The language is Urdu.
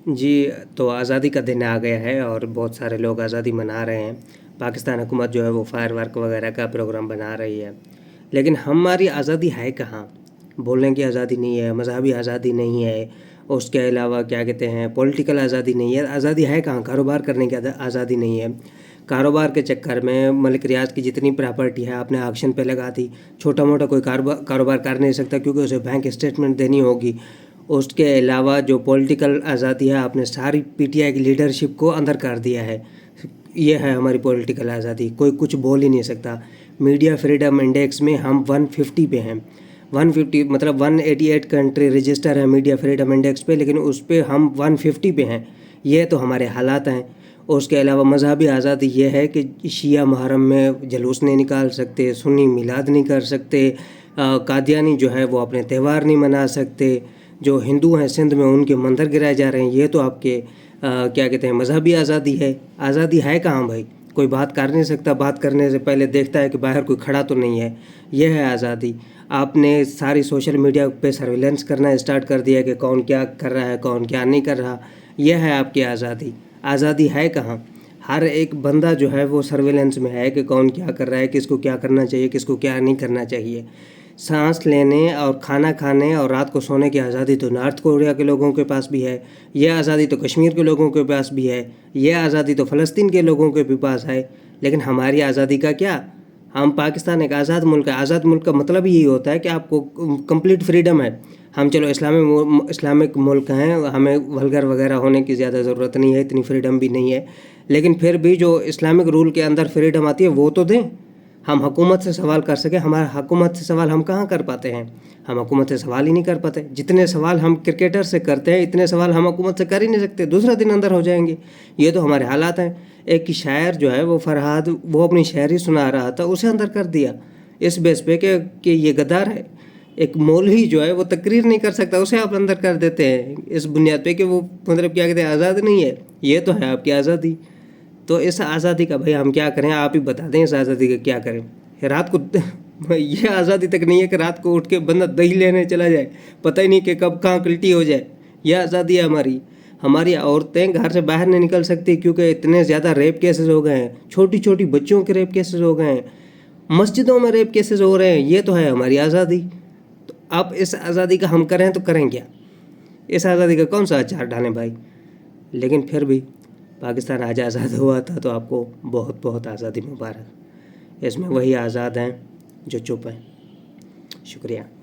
جی، تو آزادی کا دن آ گیا ہے اور بہت سارے لوگ آزادی منا رہے ہیں۔ پاکستان حکومت جو ہے وہ فائر ورک وغیرہ کا پروگرام بنا رہی ہے، لیکن ہماری آزادی ہے کہاں؟ بولنے کی آزادی نہیں ہے، مذہبی آزادی نہیں ہے، اس کے علاوہ کیا کہتے ہیں پولیٹیکل آزادی نہیں ہے۔ آزادی ہے کہاں؟ کاروبار کرنے کی آزادی نہیں ہے۔ کاروبار کے چکر میں ملک ریاض کی جتنی پراپرٹی ہے آپ نے آکشن پہ لگا دی۔ چھوٹا موٹا کوئی کاروبار کر نہیں سکتا کیونکہ اسے بینک اسٹیٹمنٹ دینی ہوگی۔ اس کے علاوہ جو پولیٹیکل آزادی ہے آپ نے ساری پی ٹی آئی کی لیڈرشپ کو اندر کر دیا ہے۔ یہ ہے ہماری پولیٹیکل آزادی، کوئی کچھ بول ہی نہیں سکتا۔ میڈیا فریڈم انڈیکس میں ہم 150 پہ ہیں، 150 مطلب 188 کنٹری رجسٹر ہے میڈیا فریڈم انڈیکس پہ، لیکن اس پہ ہم 150 پہ ہیں۔ یہ تو ہمارے حالات ہیں۔ اس کے علاوہ مذہبی آزادی یہ ہے کہ شیعہ محرم میں جلوس نہیں نکال سکتے، سنی میلاد نہیں کر سکتے، قادیانی جو ہے وہ اپنے تہوار نہیں منا سکتے، جو ہندو ہیں سندھ میں ان کے مندر گرائے جا رہے ہیں۔ یہ تو آپ کے کیا کہتے ہیں مذہبی آزادی ہے۔ آزادی ہے کہاں بھائی؟ کوئی بات کر نہیں سکتا، بات کرنے سے پہلے دیکھتا ہے کہ باہر کوئی کھڑا تو نہیں ہے۔ یہ ہے آزادی۔ آپ نے ساری سوشل میڈیا پہ سرویلنس کرنا اسٹارٹ کر دیا کہ کون کیا کر رہا ہے، کون کیا نہیں کر رہا۔ یہ ہے آپ کی آزادی۔ آزادی ہے کہاں؟ ہر ایک بندہ جو ہے وہ سرویلنس میں ہے کہ کون کیا کر رہا ہے، کس کو کیا کرنا چاہیے، کس کو کیا نہیں کرنا چاہیے۔ سانس لینے اور کھانا کھانے اور رات کو سونے کی آزادی تو نارتھ کوریا کے لوگوں کے پاس بھی ہے، یہ آزادی تو کشمیر کے لوگوں کے پاس بھی ہے، یہ آزادی تو فلسطین کے لوگوں کے بھی پاس ہے، لیکن ہماری آزادی کا کیا؟ ہم پاکستان ایک آزاد ملک ہے۔ آزاد ملک کا مطلب یہی ہوتا ہے کہ آپ کو کمپلیٹ فریڈم ہے۔ ہم چلو اسلامک ملک ہیں، ہمیں ولگر وغیرہ ہونے کی زیادہ ضرورت نہیں ہے، اتنی فریڈم بھی نہیں ہے، لیکن پھر بھی جو اسلامک رول کے اندر فریڈم آتی ہے وہ تو دیں۔ ہم حکومت سے سوال کر سکیں، ہمارا حکومت سے سوال ہم کہاں کر پاتے ہیں؟ ہم حکومت سے سوال ہی نہیں کر پاتے۔ جتنے سوال ہم کرکٹر سے کرتے ہیں اتنے سوال ہم حکومت سے کر ہی نہیں سکتے، دوسرا دن اندر ہو جائیں گے۔ یہ تو ہمارے حالات ہیں۔ ایک شاعر جو ہے وہ فرہاد، وہ اپنی شاعری سنا رہا تھا، اسے اندر کر دیا اس بیس پہ کہ یہ غدار ہے۔ ایک مولوی جو ہے وہ تقریر نہیں کر سکتا، اسے آپ اندر کر دیتے ہیں اس بنیاد پہ کہ وہ مطلب کیا کہتے ہیں آزاد نہیں ہے۔ یہ تو ہے آپ کی آزادی۔ تو اس آزادی کا بھائی ہم کیا کریں؟ آپ ہی بتا دیں اس آزادی کا کیا کریں۔ رات کو یہ آزادی تک نہیں ہے کہ رات کو اٹھ کے بندہ دہی لینے چلا جائے، پتہ ہی نہیں کہ کب کہاں الٹی ہو جائے۔ یہ آزادی ہے ہماری۔ ہماری عورتیں گھر سے باہر نہیں نکل سکتی کیونکہ اتنے زیادہ ریپ کیسز ہو گئے ہیں، چھوٹی چھوٹی بچوں کے ریپ کیسز ہو گئے ہیں، مسجدوں میں ریپ کیسز ہو رہے ہیں۔ یہ تو ہے ہماری آزادی۔ تو اب اس آزادی کا ہم کریں تو کریں کیا؟ اس آزادی کا کون سا اچار ڈالیں بھائی؟ لیکن پھر بھی پاکستان آج آزاد ہوا تھا تو آپ کو بہت بہت آزادی مبارک۔ اس میں وہی آزاد ہیں جو چپ ہیں۔ شکریہ۔